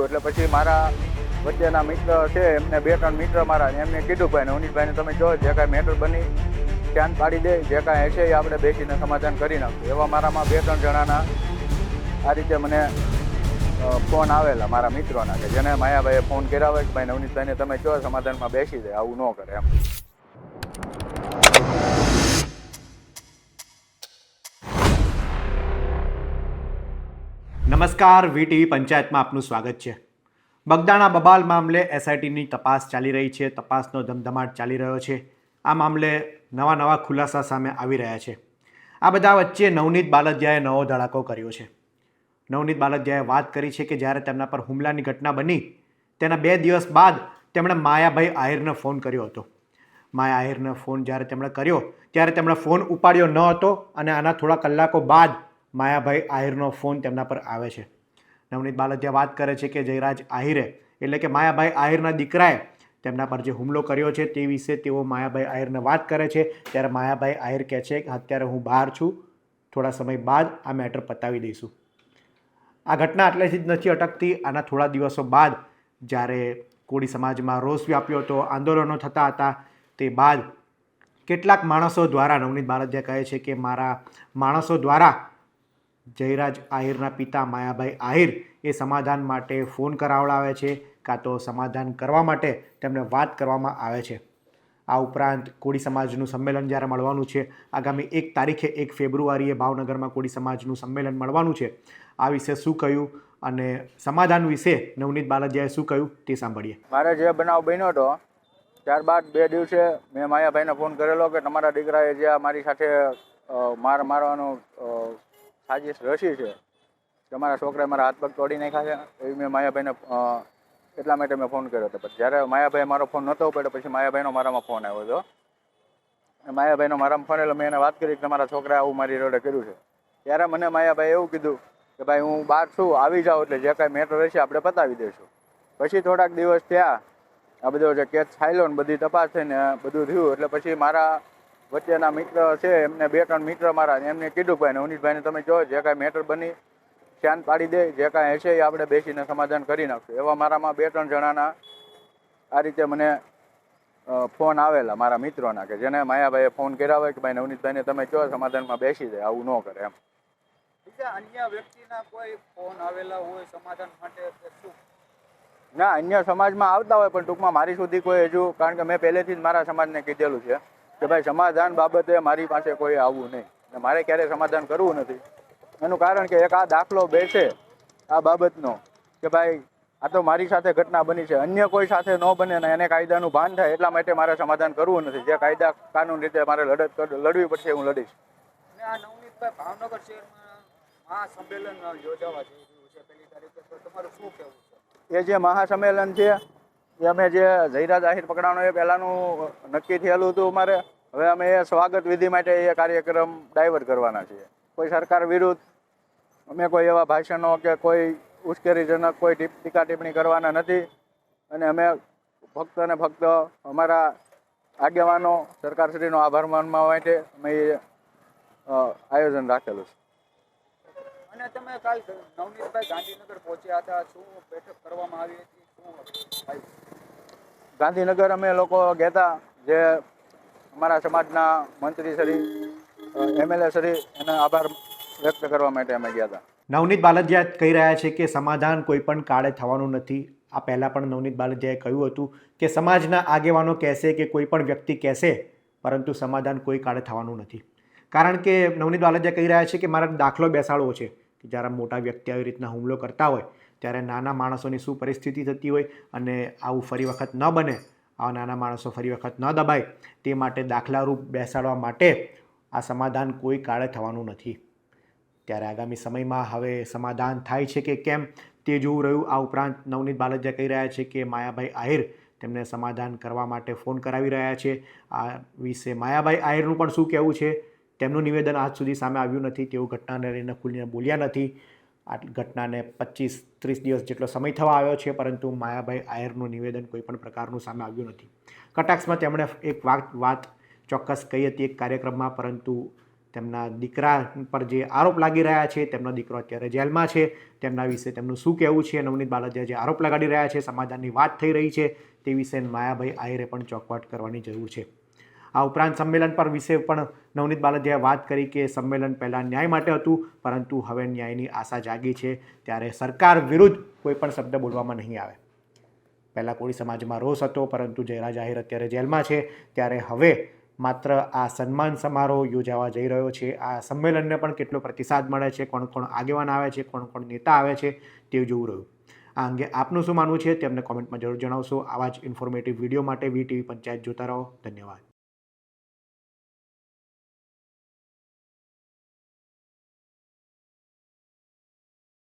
એટલે પછી મારા વચ્ચેના મિત્ર છે એમને 2-3 મિત્ર મારા એમને કીધું ભાઈ નવનીતભાઈને તમે જો જે કાંઈ મેટર બની ધ્યાન પાડી દે, જે કાંઈ હશે એ આપણે બેસીને સમાધાન કરી નાખશું. એવા મારામાં 2-3 જણાના આ રીતે મને ફોન આવેલા મારા મિત્રોના કે જેને માયાભાઈએ ફોન કર્યા હોય કે ભાઈ નવનીતભાઈને તમે કહો સમાધાનમાં બેસી જાય, આવું ન કરે એમ. નમસ્કાર, વીટીવી પંચાયતમાં આપનું સ્વાગત છે. બગદાણા બબાલ મામલે એસઆઈટીની તપાસ ચાલી રહી છે. તપાસનો ધમધમાટ ચાલી રહ્યો છે. આ મામલે નવા ખુલાસા સામે આવી રહ્યા છે. આ બધા વચ્ચે નવનીત બાલદિયાએ નવો ધડાકો કર્યો છે. નવનીત બાલદિયાએ વાત કરી છે કે જ્યારે તેમના પર હુમલાની ઘટના બની તેના 2 દિવસ બાદ તેમણે માયાભાઈ આહિરને ફોન કર્યો હતો. માયા આહિરને ફોન જ્યારે તેમણે કર્યો ત્યારે તેમણે ફોન ઉપાડ્યો ન હતો અને આના થોડા કલાકો બાદ માયાભાઈ આહિરનો ફોન તેમના પર આવે છે. નવનીત બાલદિયા વાત કરે છે કે જયરાજ આહિરે એટલે કે માયાભાઈ આહિરના દીકરાએ તેમના પર જે હુમલો કર્યો છે તે વિશે તેઓ માયાભાઈ આહિરને વાત કરે છે. ત્યારે માયાભાઈ આહિર કહે છે કે અત્યારે હું બહાર છું, થોડા સમય બાદ આ મેટર પતાવી દઈશું. આ ઘટના એટલેથી જ નથી અટકતી. આના થોડા દિવસો બાદ જ્યારે કોળી સમાજમાં રોષ વ્યાપ્યો હતો, આંદોલનો થતા હતા, તે બાદ કેટલાક માણસો દ્વારા નવનીત બાલદિયા કહે છે કે મારા માણસો દ્વારા જયરાજ આહિરના પિતા માયાભાઈ આહિર એ સમાધાન માટે ફોન કરાવડાવે છે, કાં તો સમાધાન કરવા માટે તેમને વાત કરવામાં આવે છે. આ ઉપરાંત કોળી સમાજનું સંમેલન જ્યારે મળવાનું છે આગામી 1 તારીખે 1 ફેબ્રુઆરીએ ભાવનગરમાં કોળી સમાજનું સંમેલન મળવાનું છે. આ વિશે શું કહ્યું અને સમાધાન વિશે નવનીત બાલદિયાએ શું કહ્યું તે સાંભળીએ. મારે જે બનાવ બન્યો હતો ત્યારબાદ 2 દિવસે મેં માયાભાઈને ફોન કરેલો કે તમારા દીકરાએ જે મારી સાથે મારવાનું સાજિશ રચી છે, તમારા છોકરાએ મારા હાથ પગ તોડી નાખ્યા છે, એવી મેં માયાભાઈને એટલા માટે મેં ફોન કર્યો હતો. પછી જ્યારે માયાભાઈ મારો ફોન નહોતો ઉપાડ્યો પછી માયાભાઈનો મારામાં ફોન આવ્યો હતો. માયાભાઈનો મારામાં ફોન એટલે મેં એને વાત કરી કે તમારા છોકરાએ આવું મારી રોડે કર્યું છે. ત્યારે મને માયાભાઈ એવું કીધું કે ભાઈ હું બહાર છું, આવી જાઓ એટલે જે કાંઈ મેટર રહેશે આપણે પતાવી દઈશું. પછી થોડાક દિવસ થયા, આ બધો જે કેસ ચાલ્યો ને બધી તપાસ થઈને બધું થયું એટલે પછી મારા વચ્ચેના મિત્ર છે એમને 2-3 મિત્ર મારા એમને કીધું ભાઈ નવનીતભાઈને તમે કહો જે કાંઈ મેટર બની ધ્યાન પાડી દે, જે કાંઈ હશે એ આપણે બેસીને સમાધાન કરી નાખશું. એવા મારામાં 2-3 જણાના આ રીતે મને ફોન આવેલા મારા મિત્રોના કે જેને માયાભાઈએ ફોન કર્યા હોય કે ભાઈ નવનીતભાઈને તમે કહો સમાધાનમાં બેસી જાય, આવું ન કરે એમ. અન્ય વ્યક્તિના કોઈ ફોન આવેલા હોય સમાધાન માટે શું? ના, અન્ય સમાજમાં આવતા હોય પણ ટૂંકમાં મારી સુધી કોઈ હજુ, કારણ કે મેં પહેલેથી જ મારા સમાજને કીધેલું છે કે ભાઈ સમાધાન બાબતે મારી પાસે કોઈ આવવું નહીં ને મારે ક્યારેય સમાધાન કરવું નથી. એનું કારણ કે એક આ દાખલો બેસે આ બાબતનો કે ભાઈ આ તો મારી સાથે ઘટના બની છે, અન્ય કોઈ સાથે ન બને ને એને કાયદાનું ભાન થાય એટલા માટે મારે સમાધાન કરવું નથી. જે કાયદા કાનૂન રીતે મારે લડવી પડશે હું લડીશ. આ નવનીતભાઈ ભાવનગર શહેરમાં મહાસંમેલન યોજાવા જઈ રહ્યું છે 1 તારીખે, તો તમારું શું કહેવું છે? એ જે મહાસંમેલન છે એ અમે જે જયરાજ આહિર પકડાનો એ પહેલાંનું નક્કી થયેલું હતું અમારે. હવે અમે એ સ્વાગત વિધિ માટે એ કાર્યક્રમ ડાયવર્ટ કરવાના છીએ. કોઈ સરકાર વિરુદ્ધ અમે કોઈ એવા ભાષણો કે કોઈ ઉશ્કેરણીજનક કોઈ ટીકા ટિપ્પણી કરવાના નથી અને અમે ફક્ત અને ફક્ત અમારા આગેવાનો સરકારશ્રીનો આભાર માનવા માટે અમે એ આયોજન રાખેલું છે. અને તમે કાલ નવનીતભાઈ ગાંધીનગર પહોંચ્યા હતા, શું બેઠક કરવામાં આવી હતી, શું થાય? ગાંધીનગર અમે લોકો ગયા જે અમારા સમાજના મંત્રી શ્રી એમએલએ શ્રી એનો આભાર વ્યક્ત કરવા માટે અમે ગયા હતા. નવનીત બાલદિયા કહી રહ્યા છે કે સમાધાન કોઈ પણ કાળે થવાનું નથી. આ પહેલાં પણ નવનીત બાલદિયાએ કહ્યું હતું કે સમાજના આગેવાનો કહેશે કે કોઈ પણ વ્યક્તિ કહેશે પરંતુ સમાધાન કોઈ કાળે થવાનું નથી. કારણ કે નવનીત બાલદિયા કહી રહ્યા છે કે મારે દાખલો બેસાડવો છે કે જ્યારે મોટા વ્યક્તિ આવી રીતના હુમલો કરતા હોય ત્યારે નાના માણસોની શું પરિસ્થિતિ થતી હોય અને આવું ફરી વખત ન બને, આવા નાના માણસો ફરી વખત ન દબાય તે માટે દાખલારૂપ બેસાડવા માટે આ સમાધાન કોઈ કાળે થવાનું નથી. ત્યારે આગામી સમયમાં હવે સમાધાન થાય છે કે કેમ તે જોવું રહ્યું. આ ઉપરાંત નવનીત બાલદિયા કહી રહ્યા છે કે માયાભાઈ આહિર તેમને સમાધાન કરવા માટે ફોન કરાવી રહ્યા છે. આ વિશે માયાભાઈ આહિરનું પણ શું કહેવું છે? તેમનું નિવેદન આજ સુધી સામે આવ્યું નથી. તેઓ ઘટનાને લઈને ખુલીને બોલ્યા નથી. આ ઘટનાને 25-30 દિવસ જેટલો સમય થવા આવ્યો છે પરંતુ માયાભાઈ આહિરનું નિવેદન કોઈ પણ પ્રકારનું સામે આવ્યું નથી. કટાક્ષમાં તેમણે એક વાત ચોક્કસ કહી હતી એક કાર્યક્રમમાં, પરંતુ તેમના દીકરા પર જે આરોપ લાગી રહ્યા છે, તેમનો દીકરો અત્યારે જેલમાં છે, તેમના વિશે તેમનું શું કહેવું છે, નવનીત બાલદિયા જે આરોપ લગાડી રહ્યા છે, સમાધાનની વાત થઈ રહી છે, તે વિશે માયાભાઈ આહિરે પણ ચોખવટ કરવાની જરૂર છે. આ ઉપરાંત સંમેલન પર વિશે પણ નવનીત બાલદિયાએ વાત કરી કે સંમેલન પહેલાં ન્યાય માટે હતું, પરંતુ હવે ન્યાયની આશા જાગી છે, ત્યારે સરકાર વિરુદ્ધ કોઈ પણ શબ્દ બોલવામાં નહીં આવે. પહેલાં કોળી સમાજમાં રોષ હતો, પરંતુ જયરાજ આહિર અત્યારે જેલમાં છે, ત્યારે હવે માત્ર આ સન્માન સમારોહ યોજાવા જઈ રહ્યો છે. આ સંમેલનને પણ કેટલો પ્રતિસાદ મળે છે, કોણ કોણ આગેવાન આવે છે, કોણ કોણ નેતા આવે છે, તે જોવું રહ્યું. આ અંગે આપનું શું માનવું છે તે અમને કોમેન્ટમાં જરૂર જણાવશો. આવા જ ઇન્ફોર્મેટિવ વિડીયો માટે VTV પંચાયત જોતા રહો. ધન્યવાદ.